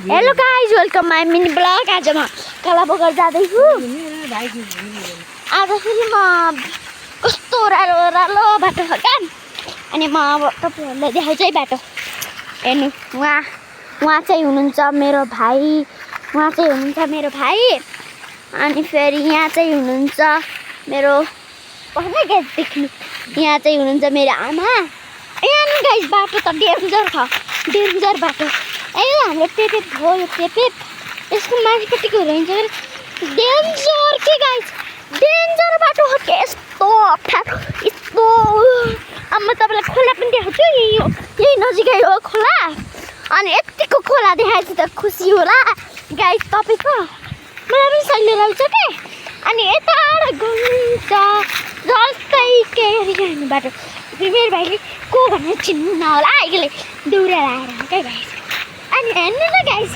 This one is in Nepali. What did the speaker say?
Hello guys welcome my mini blog. आज म कालाबोगर जाँदैछु। आज फेरि म कस्तो राम्रो बाटो छ क्या। अनि म अब तपाईँहरूलाई देखाउँछु है बाटो। हेर्नु उहाँ चाहिँ हुनुहुन्छ मेरो भाइ। अनि फेरि यहाँ चाहिँ हुनुहुन्छ मेरो गाइज देख्नु। यहाँ चाहिँ हुनुहुन्छ मेरो आमा। यहाँ गाइज बाटो त डेन्जर छ, डेन्जर बाटो। हाम्रो पेपेप हो यो पेपेप। यसको माथिपट्टिको रहन्छ डेन्जर के गाइज, डेन्जर बाटो हो के। यस्तो अप्ठ्यारो यस्तो। अब म तपाईँलाई खोला पनि देखाउँछु। यही नजिकै हो खोला। अनि यतिको खोला देखाएपछि त खुसी होला गाइज तपाईँको। मलाई पनि सहिले रहेछ के। अनि यता गन्छ जस्तै के हेर्नु बाटो। मेरो भाइले को भनेर चिन्नु होला अहिले दौडेर आएर क्या गाइज। अनि हेर्नु न गाइज